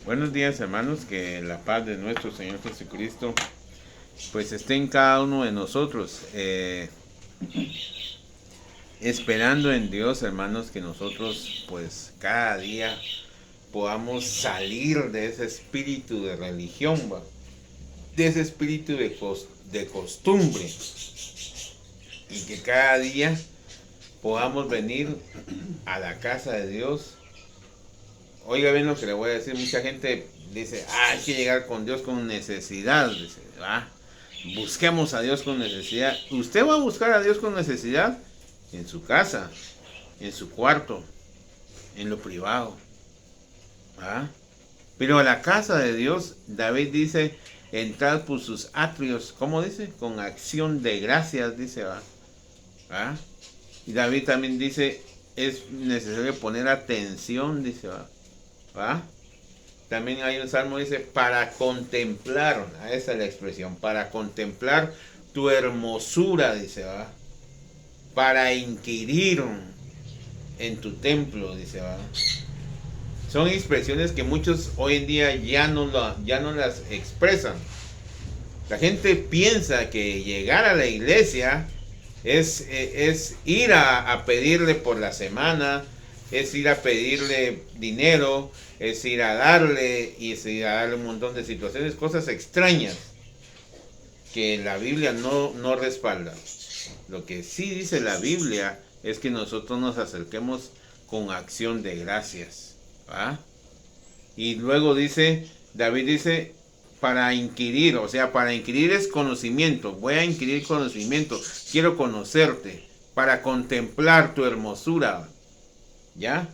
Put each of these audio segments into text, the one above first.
Buenos días, hermanos, que la paz de nuestro Señor Jesucristo pues esté en cada uno de nosotros, esperando en Dios, hermanos, que nosotros pues cada día podamos salir de ese espíritu de religión, ¿va? De ese espíritu de costumbre, y que cada día podamos venir a la casa de Dios. Oiga bien lo que le voy a decir. Mucha gente dice, hay que llegar con Dios con necesidad. Dice, busquemos a Dios con necesidad. Usted va a buscar a Dios con necesidad en su casa, en su cuarto, en lo privado. ¿Ah? Pero a la casa de Dios, David dice, entrad por sus atrios. ¿Cómo dice? Con acción de gracias, dice. ¿Ah? Y David también dice, es necesario poner atención, dice. ¿Va? También hay un salmo que dice, para contemplar, esa es la expresión, para contemplar tu hermosura, dice, ¿va? Para inquirir en tu templo, dice, ¿va? Son expresiones que muchos hoy en día ya no las expresan. La gente piensa que llegar a la iglesia es ir a pedirle por la semana, es ir a pedirle dinero, es ir a darle, y es ir a darle un montón de situaciones, cosas extrañas que la Biblia no respalda. Lo que sí dice la Biblia es que nosotros nos acerquemos con acción de gracias, ¿va? Y luego dice, David dice, para inquirir, o sea, para inquirir es conocimiento, voy a inquirir conocimiento, quiero conocerte, para contemplar tu hermosura, ¿ya?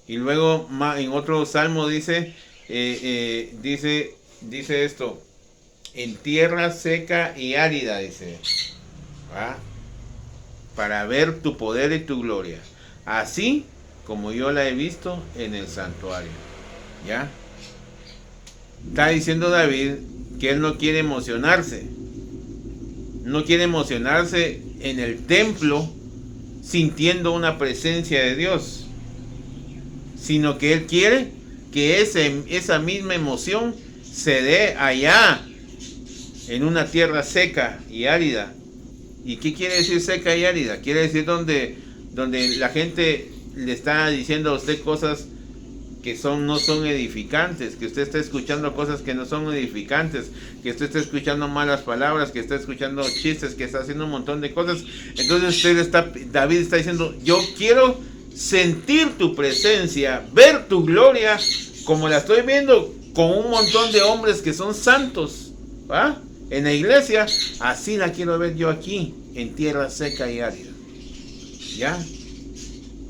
Y luego en otro salmo dice, dice esto, en tierra seca y árida, dice, ¿va? Para ver tu poder y tu gloria, así como yo la he visto en el santuario, ¿ya? Está diciendo David que él no quiere emocionarse, en el templo sintiendo una presencia de Dios, sino que él quiere que esa misma emoción se dé allá, en una tierra seca y árida. ¿Y qué quiere decir seca y árida? Quiere decir donde la gente le está diciendo a usted cosas que no son edificantes, que usted está escuchando cosas que no son edificantes, que usted está escuchando malas palabras, que está escuchando chistes, que está haciendo un montón de cosas. Entonces David está diciendo, yo quiero sentir tu presencia, ver tu gloria, como la estoy viendo con un montón de hombres que son santos, ¿va? En la iglesia, así la quiero ver yo aquí, en tierra seca y árida, ¿ya?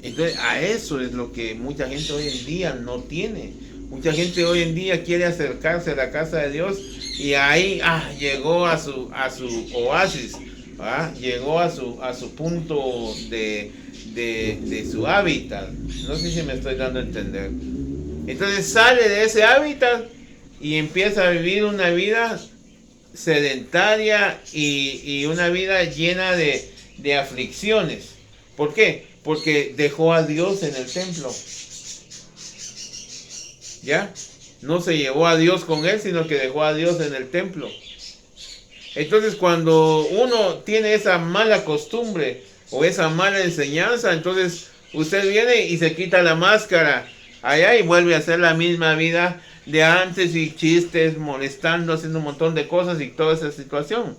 Entonces, a eso es lo que mucha gente hoy en día no tiene. Mucha gente hoy en día quiere acercarse a la casa de Dios y ahí llegó a su oasis, llegó a su punto de su hábitat. No sé si me estoy dando a entender. Entonces sale de ese hábitat y empieza a vivir una vida sedentaria y una vida llena de aflicciones. ¿Por qué? Porque dejó a Dios en el templo. ¿Ya? No se llevó a Dios con él, sino que dejó a Dios en el templo. Entonces, cuando uno tiene esa mala costumbre o esa mala enseñanza, entonces usted viene y se quita la máscara allá y vuelve a hacer la misma vida de antes, y chistes, molestando, haciendo un montón de cosas y toda esa situación.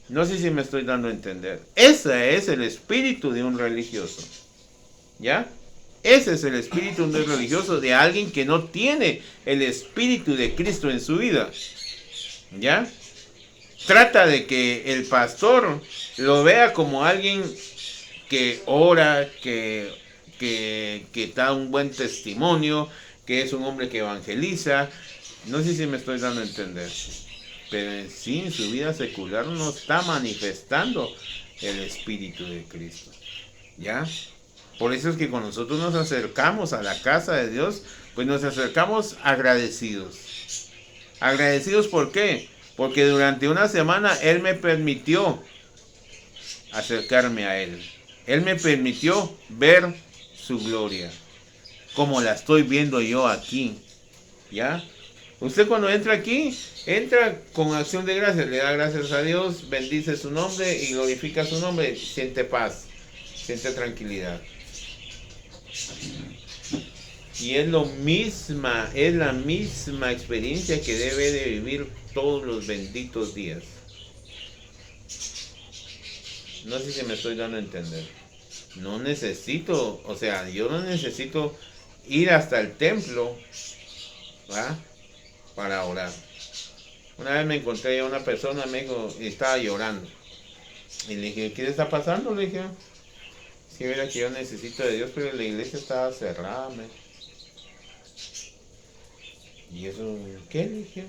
No sé si me estoy dando a entender. Ese es el espíritu de un religioso, ¿ya? Ese es el espíritu de un religioso, de alguien que no tiene el espíritu de Cristo en su vida, ¿ya? Trata de que el pastor lo vea como alguien que ora, que da un buen testimonio, que es un hombre que evangeliza. No sé si me estoy dando a entender. Pero en sí, en su vida secular no está manifestando el Espíritu de Cristo, ¿ya? Por eso es que cuando nosotros nos acercamos a la casa de Dios, pues nos acercamos agradecidos. ¿Agradecidos por qué? Porque durante una semana Él me permitió acercarme a Él. Él me permitió ver su gloria. como la estoy viendo yo aquí. ¿Ya? Usted cuando entra aquí, entra con acción de gracias, le da gracias a Dios, bendice su nombre y glorifica su nombre, siente paz, siente tranquilidad. Y es la misma experiencia que debe de vivir todos los benditos días. No sé si me estoy dando a entender. No necesito, o sea, yo no necesito ir hasta el templo, ¿va?, para orar. Una vez me encontré a una persona, me dijo, y estaba llorando. Y le dije, ¿qué le está pasando? Le dije, si verá que yo necesito de Dios, pero la iglesia estaba cerrada, me. ¿Y eso qué? Le dije,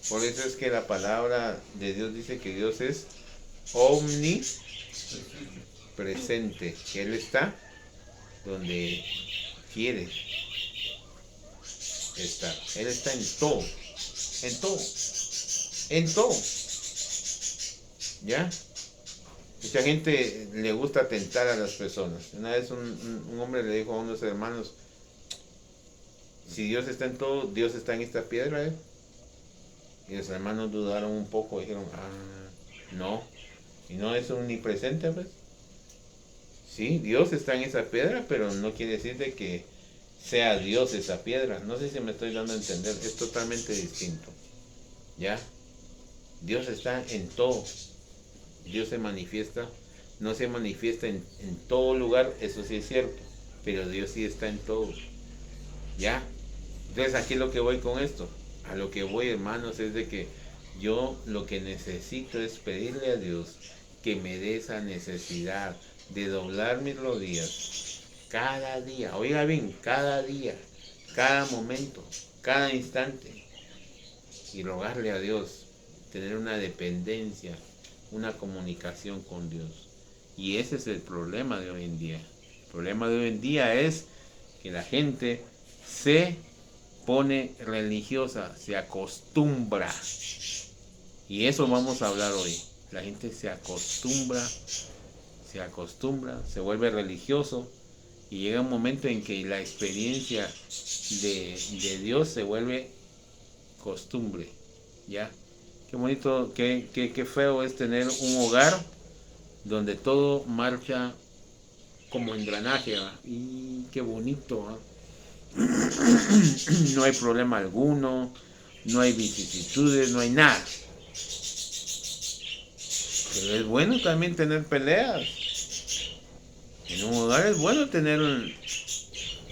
por eso es que la palabra de Dios dice que Dios es omnipresente, que Él está donde quiere estar. Él está en todo, en todo, en todo. ¿Ya? Mucha gente le gusta tentar a las personas. Una vez un hombre le dijo a unos hermanos, si Dios está en todo, Dios está en esta piedra, ¿eh? Y los hermanos dudaron un poco, dijeron, no. Y no es omnipresente, pues. Sí, Dios está en esa piedra, pero no quiere decir de que sea Dios esa piedra. No sé si me estoy dando a entender, es totalmente distinto. ¿Ya? Dios está en todo. Dios se manifiesta, no se manifiesta en todo lugar, eso sí es cierto, pero Dios sí está en todo. ¿Ya? Entonces aquí lo que voy con esto, a lo que voy, hermanos, es de que yo lo que necesito es pedirle a Dios que me dé esa necesidad de doblar mis rodillas cada día, oiga bien, cada día, cada momento, cada instante, y rogarle a Dios, tener una dependencia, una comunicación con Dios. Y ese es el problema de hoy en día. El problema de hoy en día es que la gente se pone religiosa, se acostumbra. Y eso vamos a hablar hoy. La gente se acostumbra, se vuelve religioso y llega un momento en que la experiencia de Dios se vuelve costumbre. ¿Ya? Qué bonito, qué feo es tener un hogar donde todo marcha como engranaje, ¿va? Y qué bonito, ¿va? No hay problema alguno, no hay vicisitudes, no hay nada. Pero es bueno también tener peleas. En un hogar es bueno tener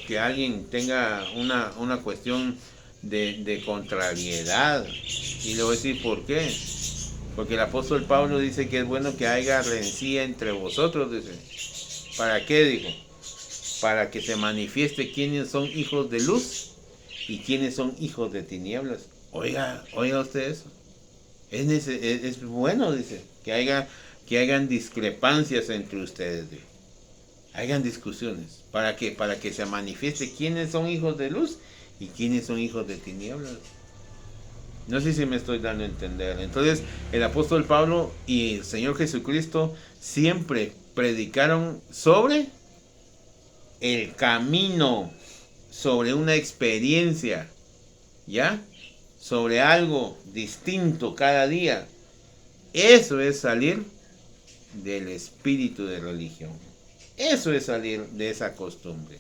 que alguien tenga una cuestión de contrariedad. Y le voy a decir por qué. Porque el apóstol Pablo dice que es bueno que haya rencilla entre vosotros. Dice. ¿Para qué? Dijo. Para que se manifieste quiénes son hijos de luz y quiénes son hijos de tinieblas. Oiga usted eso. Es bueno, dice, que hagan discrepancias entre ustedes. Dice. Hagan discusiones. ¿Para qué? Para que se manifieste quiénes son hijos de luz y quiénes son hijos de tinieblas. No sé si me estoy dando a entender. Entonces, el apóstol Pablo y el Señor Jesucristo siempre predicaron sobre el camino, sobre una experiencia, ¿ya? Sobre algo distinto cada día. Eso es salir del espíritu de religión. Eso es salir de esa costumbre.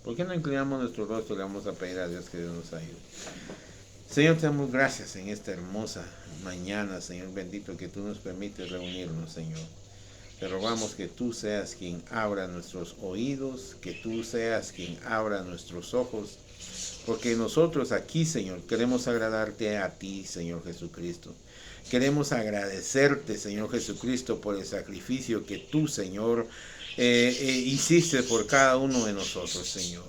¿Por qué no inclinamos nuestro rostro y le vamos a pedir a Dios que Dios nos ayude? Señor, te damos gracias en esta hermosa mañana, Señor bendito, que tú nos permites reunirnos, Señor. Te rogamos que tú seas quien abra nuestros oídos, que tú seas quien abra nuestros ojos, porque nosotros aquí, Señor, queremos agradarte a ti, Señor Jesucristo. Queremos agradecerte, Señor Jesucristo, por el sacrificio que tú, Señor, hiciste por cada uno de nosotros, Señor.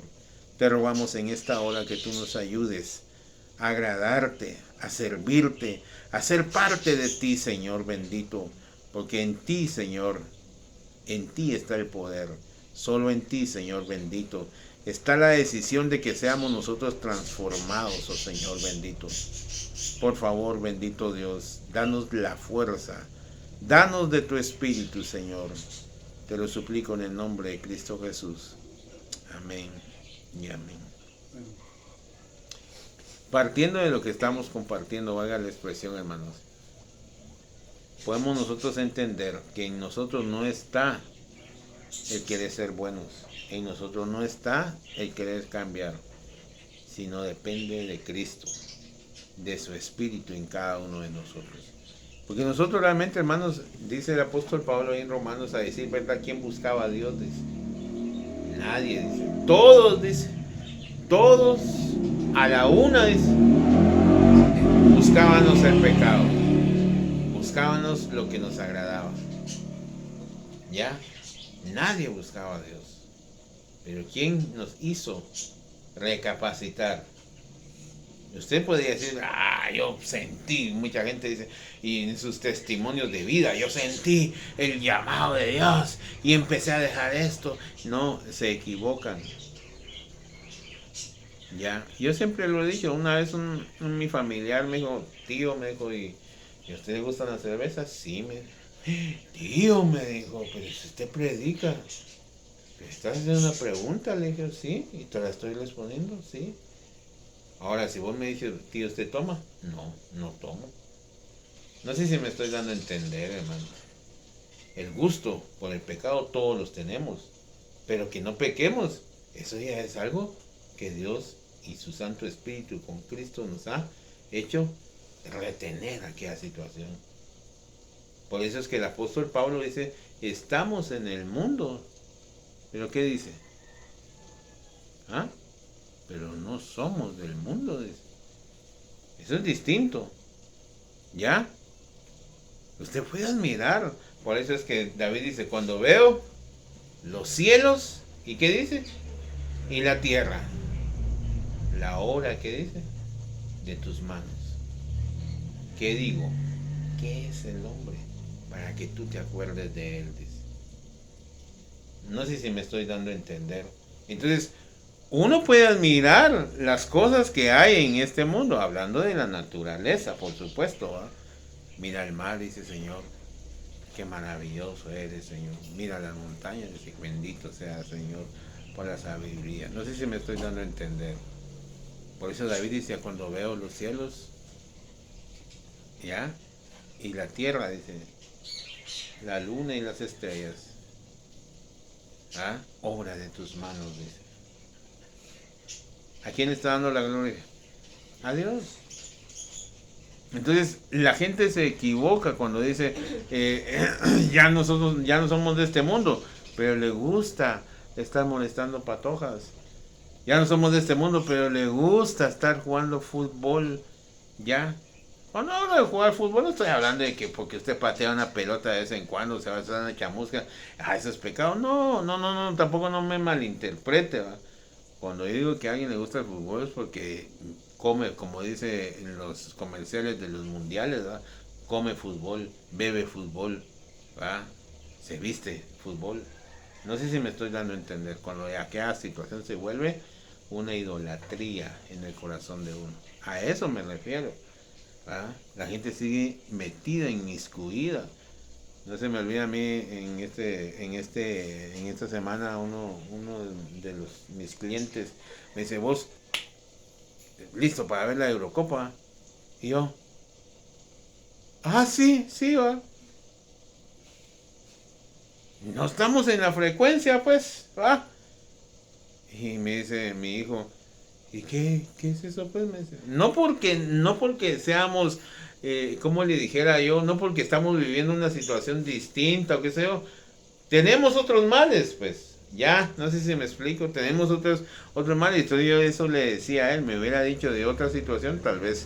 Te rogamos en esta hora que tú nos ayudes a agradarte, a servirte, a ser parte de ti, Señor bendito, porque en ti, Señor, en ti está el poder, solo en ti, Señor bendito, está la decisión de que seamos nosotros transformados, oh Señor bendito. Por favor, bendito Dios, danos la fuerza, danos de tu espíritu, Señor. Te lo suplico en el nombre de Cristo Jesús. Amén y amén. Partiendo de lo que estamos compartiendo, valga la expresión, hermanos, podemos nosotros entender que en nosotros no está el querer ser buenos, en nosotros no está el querer cambiar, sino depende de Cristo, de su Espíritu en cada uno de nosotros. Porque nosotros realmente, hermanos, dice el apóstol Pablo ahí en Romanos, a decir verdad, ¿quién buscaba a Dios? Dice, nadie, dice, todos a la una, dice, buscábamos el pecado, buscábamos lo que nos agradaba, ¿ya? Nadie buscaba a Dios. Pero ¿quién nos hizo recapacitar? Usted podría decir, yo sentí, mucha gente dice, y en sus testimonios de vida, yo sentí el llamado de Dios y empecé a dejar esto. No, se equivocan. Ya, yo siempre lo he dicho, una vez mi familiar me dijo, tío, me dijo, ¿y a usted le gustan las cervezas? Sí, tío, me dijo, pero si usted predica, ¿me estás haciendo una pregunta? Le dije, sí, y te la estoy respondiendo, sí. Ahora, si vos me dices, tío, ¿usted toma? No, no tomo. No sé si me estoy dando a entender, hermano. El gusto por el pecado todos los tenemos, pero que no pequemos, eso ya es algo que Dios y su Santo Espíritu con Cristo nos ha hecho retener aquella situación. Por eso es que el apóstol Pablo dice, estamos en el mundo. ¿Pero qué dice? Pero no somos del mundo. Dice. Eso es distinto. ¿Ya? Usted puede admirar. Por eso es que David dice, cuando veo los cielos, ¿y qué dice? Y la tierra. La obra, ¿qué dice? De tus manos. ¿Qué digo? ¿Qué es el hombre? Para que tú te acuerdes de él, dice. No sé si me estoy dando a entender. Entonces, uno puede admirar las cosas que hay en este mundo, hablando de la naturaleza, por supuesto. Mira el mar, dice Señor, qué maravilloso eres, Señor. Mira las montañas, dice, bendito sea, Señor, por la sabiduría. No sé si me estoy dando a entender. Por eso David dice, cuando veo los cielos, ¿ya? Y la tierra, dice, la luna y las estrellas, obra de tus manos, dice. ¿A quién está dando la gloria? A Dios. Entonces la gente se equivoca cuando dice ya no somos de este mundo, pero le gusta estar molestando patojas. Ya no somos de este mundo, pero le gusta estar jugando fútbol. Ya. Cuando hablo de jugar fútbol no estoy hablando de que porque usted patea una pelota de vez en cuando se va a hacer una chamusca, eso es pecado. No, tampoco no me malinterprete, ¿va? Cuando yo digo que a alguien le gusta el fútbol es porque come, como dice en los comerciales de los mundiales, ¿va? Come fútbol, bebe fútbol, ¿va? Se viste fútbol. No sé si me estoy dando a entender. Cuando aquella situación se vuelve una idolatría en el corazón de uno. A eso me refiero. ¿Va? La gente sigue metida, inmiscuida. No se me olvida a mí en esta semana uno de mis clientes me dice, vos, listo para ver la Eurocopa. Y yo, sí, va. No estamos en la frecuencia, pues, va. Y me dice mi hijo, ¿y qué es eso? Pues me dice, no porque seamos, como le dijera yo, no porque estamos viviendo una situación distinta o qué sé yo, tenemos otros males, pues, ya, no sé si me explico, tenemos otros males, entonces yo eso le decía a él, me hubiera dicho de otra situación, tal vez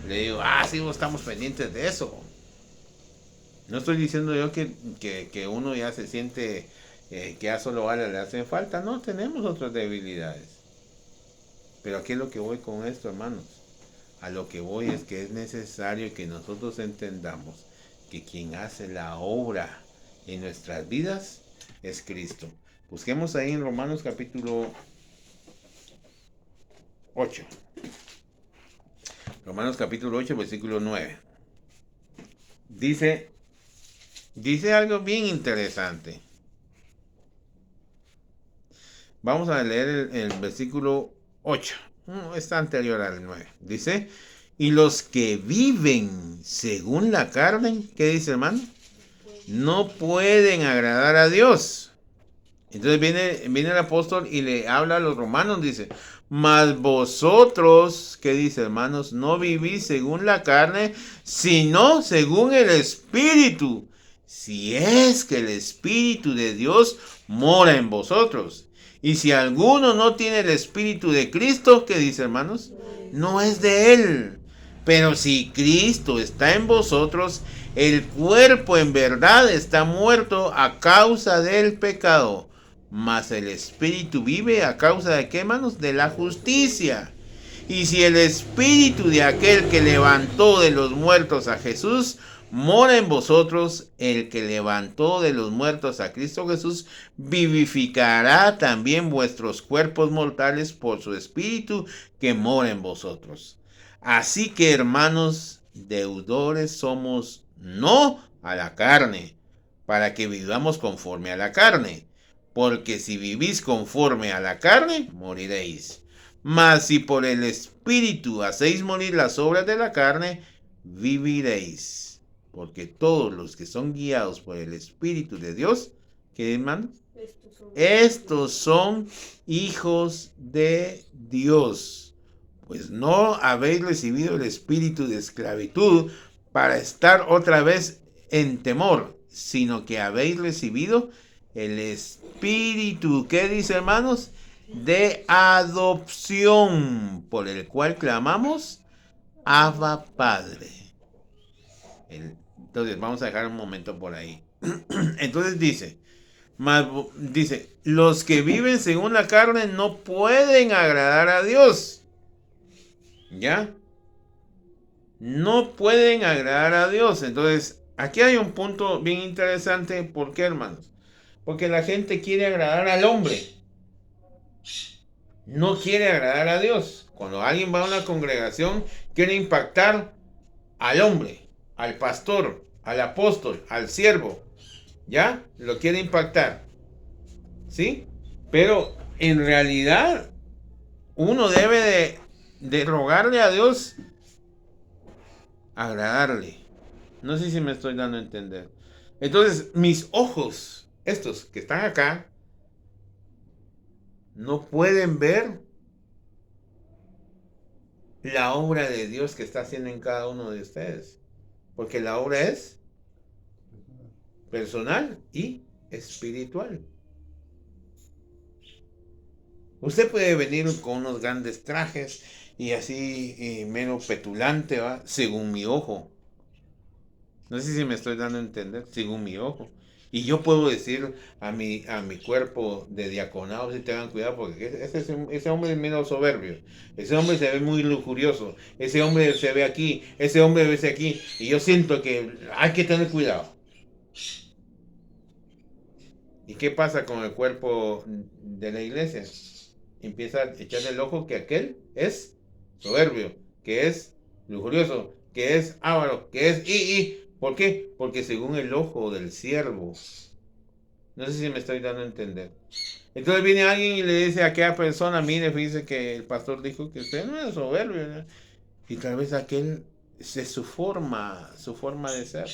le digo, sí, estamos pendientes de eso. No estoy diciendo yo que uno ya se siente que ya solo vale le hacen falta, no, tenemos otras debilidades. Pero aquí es lo que voy con esto, hermanos. A lo que voy es que es necesario que nosotros entendamos que quien hace la obra en nuestras vidas es Cristo. Busquemos ahí en Romanos capítulo 8. Romanos capítulo 8, versículo 9. Dice algo bien interesante. Vamos a leer el versículo 8. Está anterior al 9. Dice, y los que viven según la carne, ¿qué dice, hermano? No pueden agradar a Dios. Entonces viene el apóstol y le habla a los romanos, dice, mas vosotros, ¿qué dice, hermanos? No vivís según la carne, sino según el Espíritu. Si es que el Espíritu de Dios mora en vosotros. Y si alguno no tiene el Espíritu de Cristo, ¿qué dice, hermanos? No es de él. Pero si Cristo está en vosotros, el cuerpo en verdad está muerto a causa del pecado, mas el Espíritu vive a causa de qué, hermanos? De la justicia. Y si el Espíritu de aquel que levantó de los muertos a Jesús mora en vosotros, el que levantó de los muertos a Cristo Jesús vivificará también vuestros cuerpos mortales por su Espíritu que mora en vosotros. Así que, hermanos, deudores somos no a la carne, para que vivamos conforme a la carne. Porque si vivís conforme a la carne, moriréis. Mas si por el Espíritu hacéis morir las obras de la carne, viviréis. Porque todos los que son guiados por el Espíritu de Dios, ¿qué, hermanos? Estos son hijos de Dios. Pues no habéis recibido el espíritu de esclavitud para estar otra vez en temor, sino que habéis recibido el espíritu, ¿qué dice, hermanos? De adopción, por el cual clamamos, Abba Padre. Entonces, vamos a dejar un momento por ahí. Entonces dice, los que viven según la carne no pueden agradar a Dios. ¿Ya? No pueden agradar a Dios. Entonces, aquí hay un punto bien interesante. ¿Por qué, hermanos? Porque la gente quiere agradar al hombre. No quiere agradar a Dios. Cuando alguien va a una congregación, quiere impactar al hombre, al pastor, al apóstol, al siervo. ¿Ya? Lo quiere impactar. ¿Sí? Pero en realidad, uno debe de rogarle a Dios agradarle. No sé si me estoy dando a entender. Entonces, mis ojos, estos que están acá, no pueden ver la obra de Dios que está haciendo en cada uno de ustedes. Porque la obra es personal y espiritual. Usted puede venir con unos grandes trajes y así mero petulante, ¿va? Según mi ojo. No sé si me estoy dando a entender, según mi ojo. Y yo puedo decir a mi cuerpo de diaconado, si tengan cuidado, porque ese hombre es menos soberbio. Ese hombre se ve muy lujurioso. Ese hombre se ve aquí, ese hombre ve aquí. Y yo siento que hay que tener cuidado. ¿Y qué pasa con el cuerpo de la iglesia? Empieza a echarle el ojo que aquel es soberbio, que es lujurioso, que es avaro, que es ¿Por qué? Porque según el ojo del siervo. No sé si me estoy dando a entender. Entonces viene alguien y le dice a aquella persona, mire, fíjese que el pastor dijo que usted no es soberbio, ¿no? Y tal vez aquel es su forma de ser.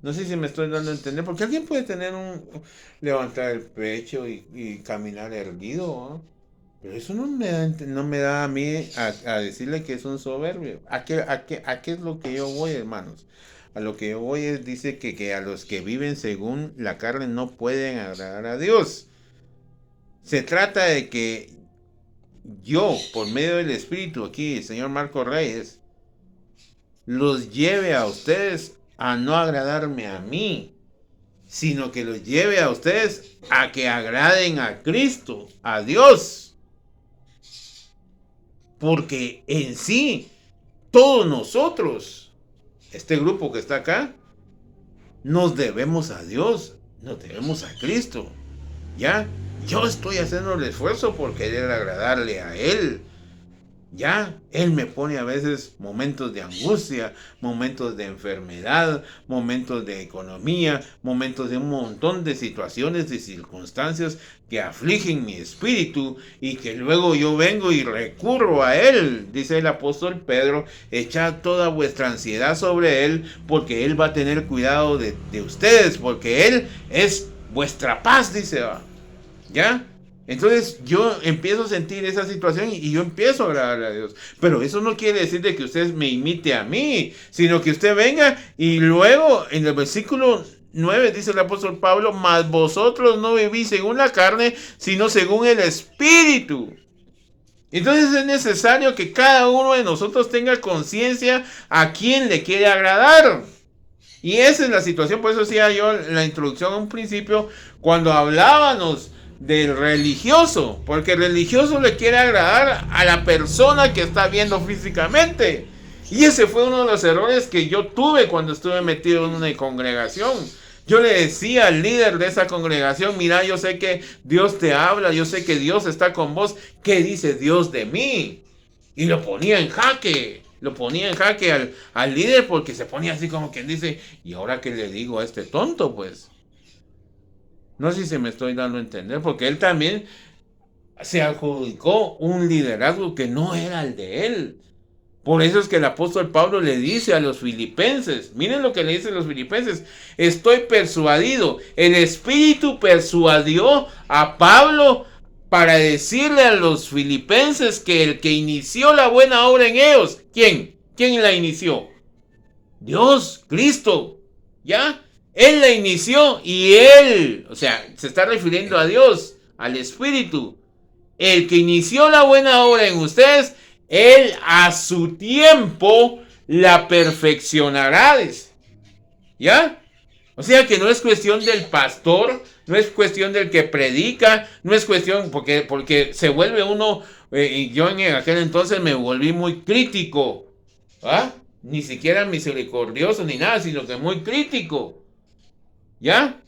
No sé si me estoy dando a entender, porque alguien puede tener levantar el pecho y caminar erguido, ¿no? Pero eso no me da a mí a decirle que es un soberbio. ¿A qué es lo que yo voy, hermanos? A lo que yo voy dice que a los que viven según la carne no pueden agradar a Dios. Se trata de que yo, por medio del Espíritu, aquí, el señor Marco Reyes, los lleve a ustedes a no agradarme a mí, sino que los lleve a ustedes a que agraden a Cristo, a Dios. Porque en sí, todos nosotros, este grupo que está acá, nos debemos a Dios, nos debemos a Cristo. ¿Ya? Yo estoy haciendo el esfuerzo por querer agradarle a Él. Ya, Él me pone a veces momentos de angustia, momentos de enfermedad, momentos de economía, momentos de un montón de situaciones y circunstancias que afligen mi espíritu y que luego yo vengo y recurro a Él. Dice el apóstol Pedro, echad toda vuestra ansiedad sobre Él porque Él va a tener cuidado de ustedes, porque Él es vuestra paz, dice. ¿Ya? Entonces yo empiezo a sentir esa situación y yo empiezo a agradarle a Dios. Pero eso no quiere decir de que usted me imite a mí, sino que usted venga y luego en el versículo 9 dice el apóstol Pablo, mas vosotros no vivís según la carne, sino según el Espíritu. Entonces es necesario que cada uno de nosotros tenga conciencia a quién le quiere agradar. Y esa es la situación, por eso decía yo en la introducción a un principio, cuando hablábamos del religioso, porque el religioso le quiere agradar a la persona que está viendo físicamente. Y ese fue uno de los errores que yo tuve cuando estuve metido en una congregación. Yo le decía al líder de esa congregación, mira, yo sé que Dios te habla, yo sé que Dios está con vos, ¿qué dice Dios de mí? Y lo ponía en jaque. Lo ponía en jaque al líder porque se ponía así como quien dice, ¿y ahora qué le digo a este tonto? Pues no sé si me estoy dando a entender, porque él también se adjudicó un liderazgo que no era el de él. Por eso es que el apóstol Pablo le dice a los filipenses, miren lo que le dice a los filipenses, estoy persuadido, el Espíritu persuadió a Pablo para decirle a los filipenses que el que inició la buena obra en ellos, ¿quién? ¿Quién la inició? Dios, Cristo, ¿ya? Él la inició y Él, o sea, se está refiriendo a Dios, al Espíritu. El que inició la buena obra en ustedes, Él a su tiempo la perfeccionará. ¿Ya? O sea que no es cuestión del pastor, no es cuestión del que predica, no es cuestión, porque se vuelve uno, y yo en aquel entonces me volví muy crítico, ¿ah? Ni siquiera misericordioso ni nada, sino que muy crítico. ¿Ya?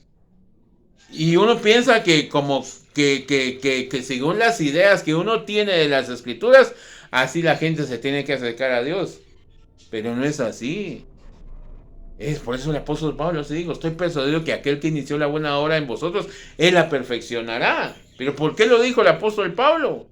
Y uno piensa que como que según las ideas que uno tiene de las escrituras, así la gente se tiene que acercar a Dios. Pero no es así. Es por eso el apóstol Pablo se dijo, estoy persuadido que aquel que inició la buena obra en vosotros, él la perfeccionará. Pero ¿por qué lo dijo el apóstol Pablo?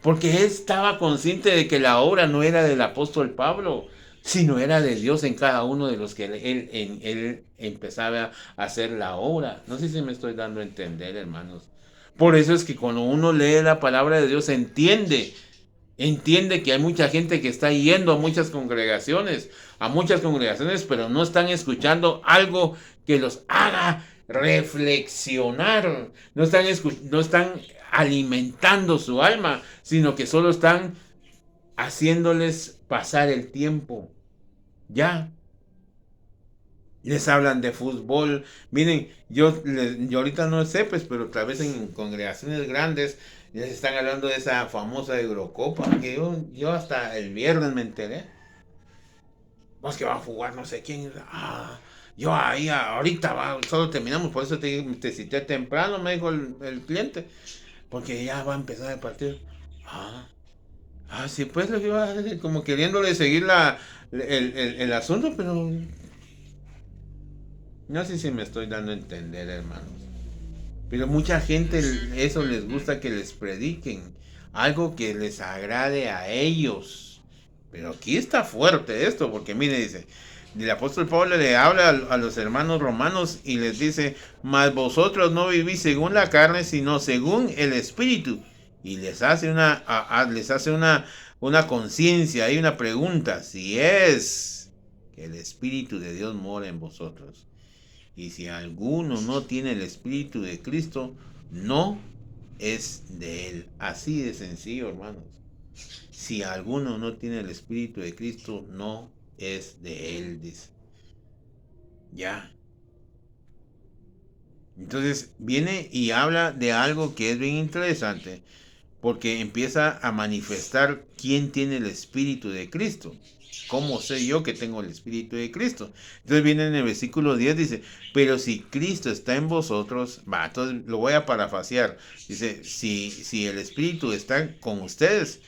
Porque él estaba consciente de que la obra no era del apóstol Pablo, sino era de Dios en cada uno de los que él empezaba a hacer la obra. No sé si me estoy dando a entender, hermanos. Por eso es que cuando uno lee la palabra de Dios, entiende que hay mucha gente que está yendo a muchas congregaciones, pero no están escuchando algo que los haga reflexionar. No están alimentando su alma, sino que solo están haciéndoles pasar el tiempo. Ya. Les hablan de fútbol. Miren, yo ahorita no sé, pues, pero tal vez en congregaciones grandes les están hablando de esa famosa Eurocopa, que yo hasta el viernes me enteré. Pues que va a jugar no sé quién. Yo ahí ahorita solo terminamos, por eso te cité temprano, me dijo el cliente, porque ya va a empezar el partido. Sí, pues lo que iba como queriéndole seguir el asunto, pero no sé si me estoy dando a entender, hermanos. Pero mucha gente eso les gusta que les prediquen. Algo que les agrade a ellos. Pero aquí está fuerte esto, porque mire, dice, el apóstol Pablo le habla a los hermanos romanos y les dice, mas vosotros no vivís según la carne, sino según el Espíritu. Y les hace una conciencia y una pregunta, si es que el Espíritu de Dios mora en vosotros. Y si alguno no tiene el Espíritu de Cristo, no es de él. Así de sencillo, hermanos. Si alguno no tiene el Espíritu de Cristo, no es de él, dice. Ya. Entonces viene y habla de algo que es bien interesante, porque empieza a manifestar quién tiene el Espíritu de Cristo. ¿Cómo sé yo que tengo el Espíritu de Cristo? Entonces viene en el versículo 10, dice, pero si Cristo está en vosotros, entonces lo voy a parafasear. Dice, si el Espíritu está con ustedes,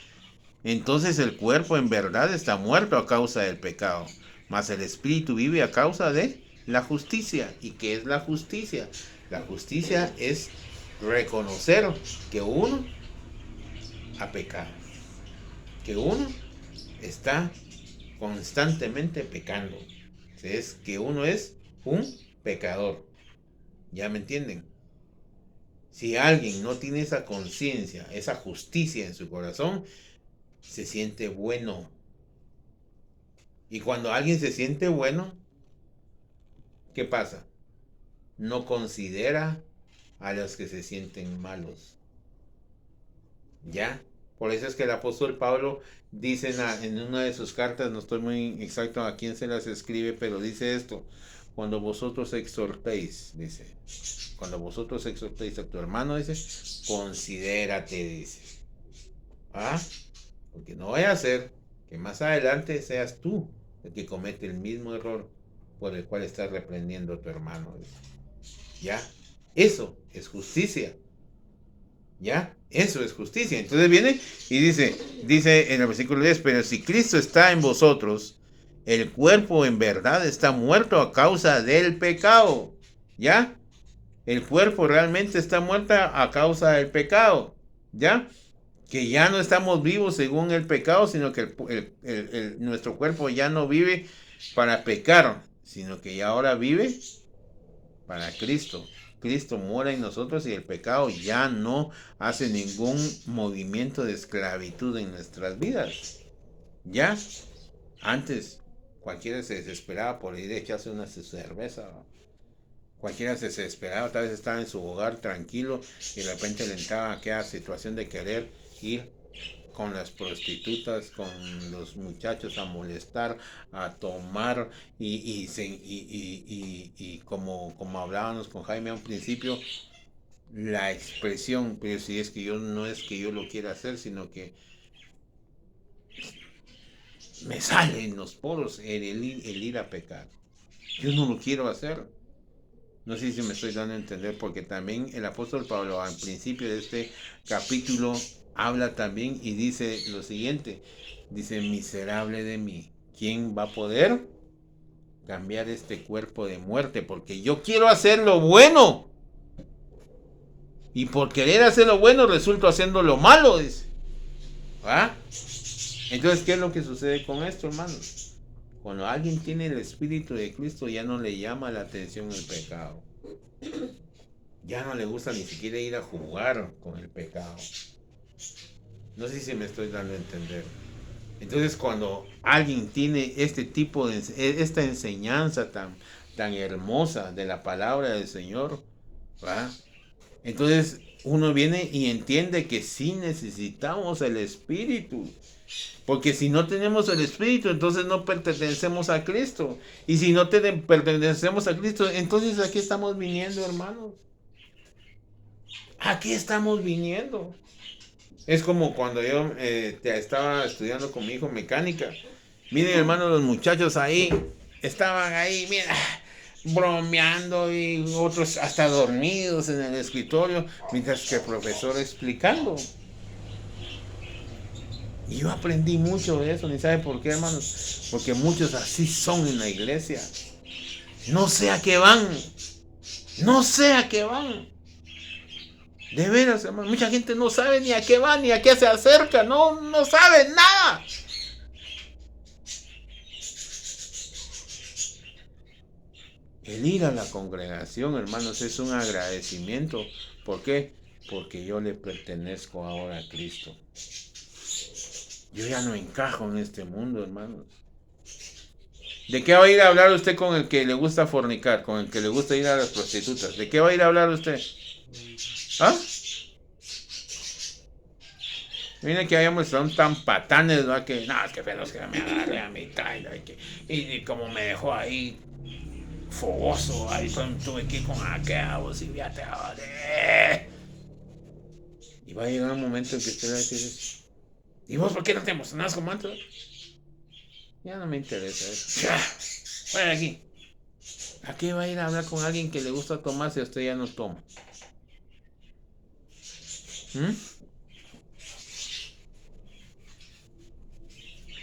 entonces el cuerpo en verdad está muerto a causa del pecado, mas el espíritu vive a causa de la justicia. ¿Y qué es la justicia? La justicia es reconocer que uno ha pecado, que uno está constantemente pecando. Es que uno es un pecador. ¿Ya me entienden? Si alguien no tiene esa conciencia, esa justicia en su corazón, se siente bueno. Y cuando alguien se siente bueno, ¿qué pasa? No considera a los que se sienten malos. ¿Ya? Por eso es que el apóstol Pablo dice en una de sus cartas, no estoy muy exacto a quién se las escribe, pero dice esto: cuando vosotros exhortéis, dice, cuando vosotros exhortéis a tu hermano, dice, considérate, dice. ¿Ah? Porque no vaya a ser que más adelante seas tú el que comete el mismo error por el cual estás reprendiendo a tu hermano, dice. ¿Ya? Eso es justicia. ¿Ya? Eso es justicia. Entonces viene y dice en el versículo 10, pero si Cristo está en vosotros, el cuerpo en verdad está muerto a causa del pecado. ¿Ya? El cuerpo realmente está muerto a causa del pecado. ¿Ya? Que ya no estamos vivos según el pecado, sino que nuestro cuerpo ya no vive para pecar, sino que ya ahora vive para Cristo. Cristo mora en nosotros y el pecado ya no hace ningún movimiento de esclavitud en nuestras vidas. Ya antes cualquiera se desesperaba por ir a echarse una cerveza. Cualquiera se desesperaba, tal vez estaba en su hogar tranquilo y de repente le entraba aquella situación de querer ir con las prostitutas, con los muchachos a molestar, a tomar y como hablábamos con Jaime a un principio, la expresión, pero si es que yo no es que yo lo quiera hacer, sino que me sale en los poros el ir a pecar. Yo no lo quiero hacer. No sé si me estoy dando a entender, porque también el apóstol Pablo al principio de este capítulo habla también y dice lo siguiente. Dice, miserable de mí, ¿quién va a poder cambiar este cuerpo de muerte? Porque yo quiero hacer lo bueno. Y por querer hacer lo bueno resulto haciendo lo malo, dice. ¿Ah? Entonces, ¿qué es lo que sucede con esto, hermanos? Cuando alguien tiene el Espíritu de Cristo, ya no le llama la atención el pecado. Ya no le gusta ni siquiera ir a jugar con el pecado. No sé si me estoy dando a entender. Entonces, cuando alguien tiene este tipo de esta enseñanza tan hermosa de la palabra del Señor, ¿verdad? Entonces uno viene y entiende que sí necesitamos el Espíritu. Porque si no tenemos el Espíritu, entonces no pertenecemos a Cristo. Y si no pertenecemos a Cristo, entonces ¿a qué estamos viniendo, hermanos? ¿A qué estamos viniendo? Es como cuando yo estaba estudiando con mi hijo mecánica. Miren, hermanos, los muchachos ahí estaban ahí, mira, bromeando y otros hasta dormidos en el escritorio, mientras que el profesor explicando. Y yo aprendí mucho de eso, ni sabe por qué, hermanos, porque muchos así son en la iglesia. No sé a qué van, no sé a qué van. De veras, hermano, mucha gente no sabe ni a qué va, ni a qué se acerca, no sabe nada. El ir a la congregación, hermanos, es un agradecimiento. ¿Por qué? Porque yo le pertenezco ahora a Cristo. Yo ya no encajo en este mundo, hermanos. ¿De qué va a ir a hablar usted con el que le gusta fornicar, con el que le gusta ir a las prostitutas? ¿De qué va a ir a hablar usted? ¿Ah? Miren que hayamos estado tan patanes, ¿no? Que no, es que pelos que me agarre a mi taila y como me dejó ahí fogoso, ahí tuve que ir con aquellos y fíjate, joder. Y va a llegar un momento en que usted va a decir, ¿y vos por qué no te emocionás como antes? Ya no me interesa eso. Fuera de aquí. ¿A qué va a ir a hablar con alguien que le gusta tomar si usted ya no toma? ¿Mm?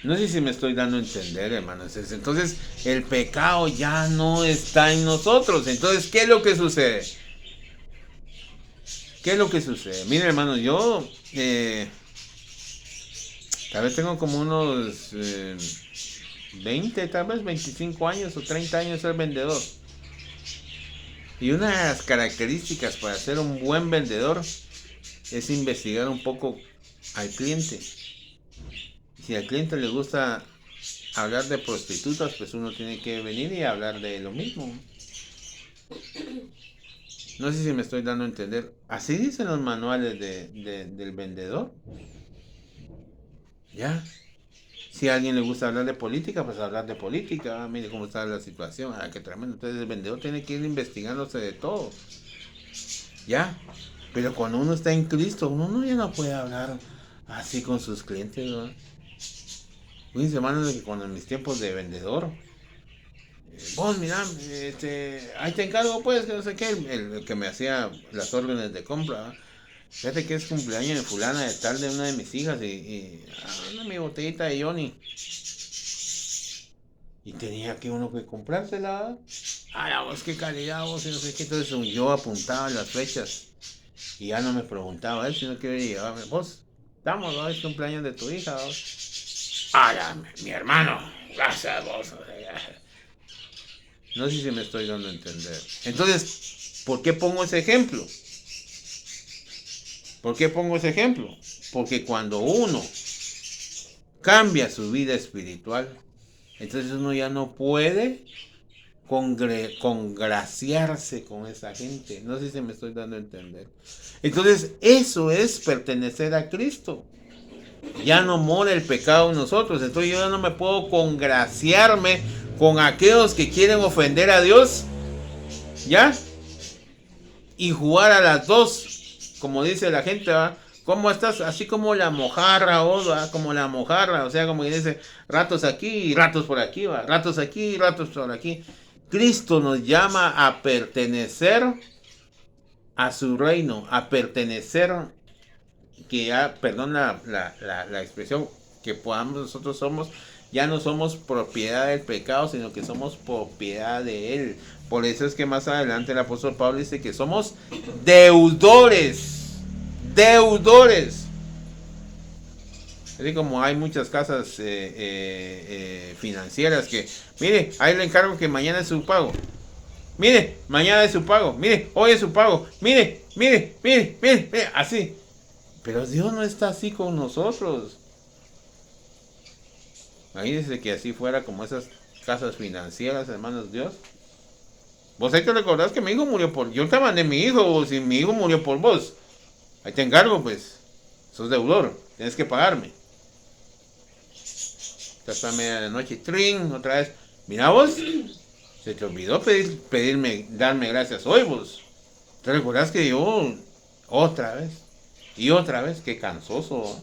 No sé si me estoy dando a entender, hermanos. Entonces, el pecado ya no está en nosotros. Entonces, ¿qué es lo que sucede? ¿Qué es lo que sucede? Miren, hermanos, yo tal vez tengo como unos 20, tal vez 25 años o 30 años de ser vendedor. Y una de las características para ser un buen vendedor es investigar un poco al cliente. Si al cliente le gusta hablar de prostitutas, pues uno tiene que venir y hablar de lo mismo. No sé si me estoy dando a entender. Así dicen los manuales del vendedor. Ya. Si a alguien le gusta hablar de política, pues hablar de política. Ah, mire cómo está la situación. Ah, qué tremendo. Entonces el vendedor tiene que ir investigándose de todo. Ya. Pero cuando uno está en Cristo, uno ya no puede hablar así con sus clientes, ¿no? Fíjense, hermanos, que cuando en mis tiempos de vendedor, vos, mira, ahí te encargo, pues, que no sé qué, el que me hacía las órdenes de compra, ¿va? Fíjate que es cumpleaños de fulana de tal de una de mis hijas mi botellita de Johnny. Y tenía que uno que comprársela. Ah, vos, qué calidad, vos, y no sé qué. Entonces yo apuntaba las fechas y ya no me preguntaba él, sino que llevaba, vos, estamos, ¿no? Es cumpleaños de tu hija, vos. Ah, ya, mi hermano, gracias, vos. No sé si me estoy dando a entender. Entonces, ¿por qué pongo ese ejemplo? ¿Por qué pongo ese ejemplo? Porque cuando uno cambia su vida espiritual, entonces uno ya no puede congraciarse con esa gente. No sé si me estoy dando a entender. Entonces, eso es pertenecer a Cristo. Ya no mora el pecado en nosotros. Entonces yo ya no me puedo congraciarme con aquellos que quieren ofender a Dios. ¿Ya? Y jugar a las dos, como dice la gente, ¿va? ¿Cómo estás? Así como la mojarra, ¿va? Como la mojarra, o sea, como que dice, ratos aquí y ratos por aquí, ¿va? Ratos aquí y ratos por aquí. Cristo nos llama a pertenecer a su reino, a pertenecer, que ya, perdón la expresión, que podamos, nosotros somos, ya no somos propiedad del pecado, sino que somos propiedad de él. Por eso es que más adelante el apóstol Pablo dice que somos deudores. Deudores. Así como hay muchas casas financieras que, mire, ahí le encargo que mañana es su pago. Mire, mañana es su pago. Mire, hoy es su pago. Mire, así. Pero Dios no está así con nosotros. Imagínense que así fuera como esas casas financieras, hermanos Dios. Vos hay que recordar que mi hijo murió por... Yo te mandé mi hijo, vos, y mi hijo murió por vos. Ahí te encargo, pues. Sos deudor. Tienes que pagarme. Ya está media de noche. ¡Trin! Otra vez. Mira vos. Se te olvidó pedirme, darme gracias hoy, vos. ¿Te recordás que yo... Otra vez. Y otra vez. Qué cansoso.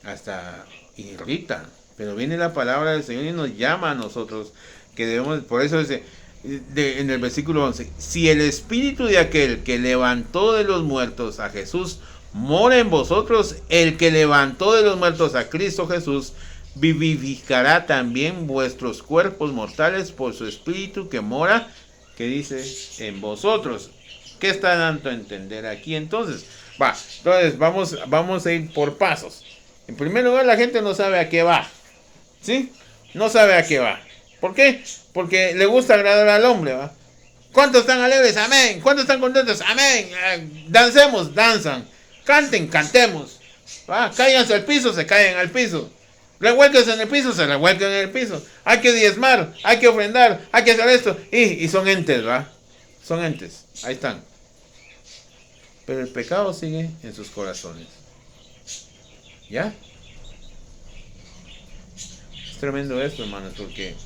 Hasta irrita. Pero viene la palabra del Señor y nos llama a nosotros. Que debemos... Por eso dice... en el versículo 11, si el espíritu de aquel que levantó de los muertos a Jesús mora en vosotros, el que levantó de los muertos a Cristo Jesús vivificará también vuestros cuerpos mortales por su espíritu que mora, que dice, en vosotros. ¿Qué está dando a entender aquí entonces? Entonces vamos a ir por pasos. En primer lugar, la gente no sabe a qué va, ¿sí? No sabe a qué va. ¿Por qué? Porque le gusta agradar al hombre, ¿va? ¿Cuántos están alegres? Amén. ¿Cuántos están contentos? Amén. Dancemos, danzan. Canten, cantemos. ¿Va? Cáiganse al piso, se caen al piso. Revuélquense en el piso, se revuelcan en el piso. Hay que diezmar, hay que ofrendar, hay que hacer esto. Y son entes, ¿va? Son entes. Ahí están. Pero el pecado sigue en sus corazones. ¿Ya? Es tremendo esto, hermanos, porque...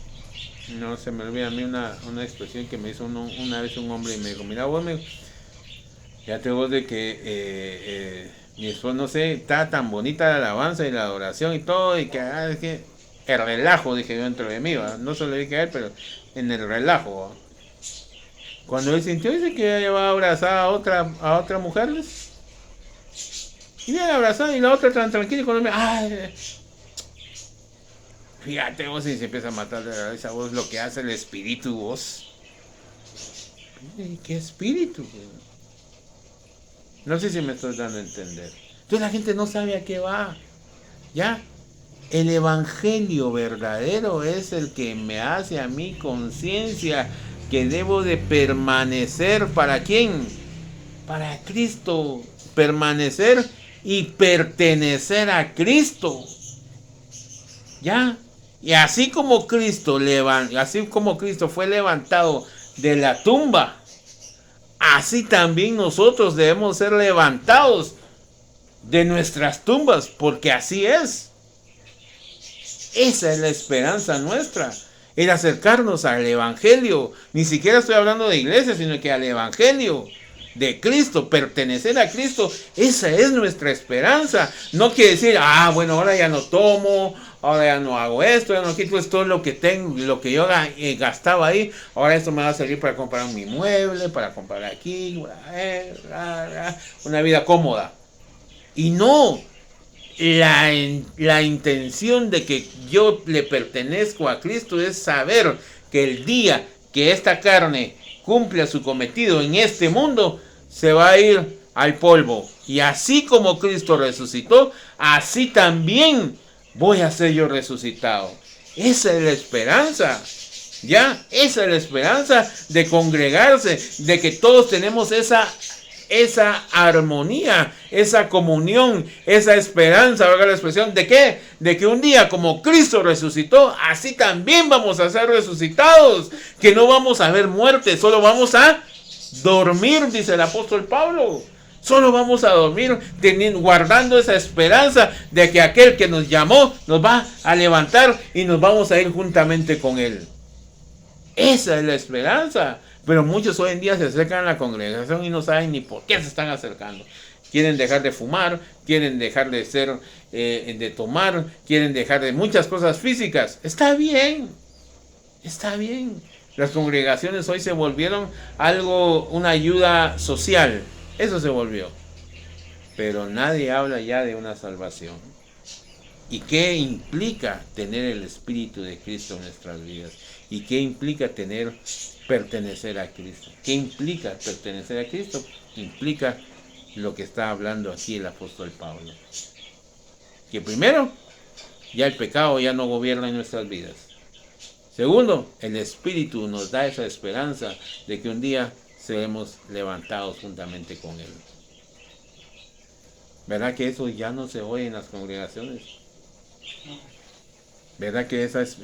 No se me olvida a mí una expresión que me hizo una vez un hombre y me dijo, mira vos, ya te vos de que mi esposo, no sé, está tan bonita la alabanza y la adoración y todo, y que, es que el relajo, dije yo dentro de mí, ¿va? No se lo dije a él, pero en el relajo, ¿va? Cuando él sintió, dice que ella llevaba abrazada a otra mujer, y bien abrazada, y la otra tan tranquila, y cuando me, Fíjate vos, si se empieza a matar de la risa vos, lo que hace el espíritu vos. ¿Qué espíritu? No sé si me estoy dando a entender. Entonces la gente no sabe a qué va. ¿Ya? El evangelio verdadero es el que me hace a mí conciencia que debo de permanecer. ¿Para quién? Para Cristo. Permanecer y pertenecer a Cristo. ¿Ya? Y así como Cristo fue levantado de la tumba, así también nosotros debemos ser levantados de nuestras tumbas, porque así es. Esa es la esperanza nuestra, el acercarnos al evangelio. Ni siquiera estoy hablando de iglesia, sino que al evangelio de Cristo, pertenecer a Cristo. Esa es nuestra esperanza. No quiere decir, bueno, ahora ya no tomo, ahora ya no hago esto, ya no quito esto, lo que tengo, lo que yo gastaba ahí, ahora esto me va a servir para comprar mi mueble, para comprar aquí, una vida cómoda. Y no, la intención de que yo le pertenezco a Cristo es saber que el día que esta carne cumpla su cometido en este mundo, se va a ir al polvo. Y así como Cristo resucitó, así también voy a ser yo resucitado. Esa es la esperanza. Ya, esa es la esperanza de congregarse, de que todos tenemos esa armonía, esa comunión, esa esperanza, valga la expresión, ¿de qué? De que un día como Cristo resucitó, así también vamos a ser resucitados, que no vamos a ver muerte, solo vamos a dormir, dice el apóstol Pablo. Solo vamos a dormir guardando esa esperanza de que aquel que nos llamó nos va a levantar y nos vamos a ir juntamente con él. Esa es la esperanza. Pero muchos hoy en día se acercan a la congregación y no saben ni por qué se están acercando. Quieren dejar de fumar, quieren dejar de tomar, quieren dejar de muchas cosas físicas. Está bien, está bien. Las congregaciones hoy se volvieron una ayuda social. Eso se volvió. Pero nadie habla ya de una salvación. ¿Y qué implica tener el Espíritu de Cristo en nuestras vidas? ¿Y qué implica pertenecer a Cristo? ¿Qué implica pertenecer a Cristo? Implica lo que está hablando aquí el apóstol Pablo. Que primero, ya el pecado ya no gobierna en nuestras vidas. Segundo, el Espíritu nos da esa esperanza de que un día seremos levantados juntamente con Él. ¿Verdad que eso ya no se oye en las congregaciones? ¿Verdad que esa es?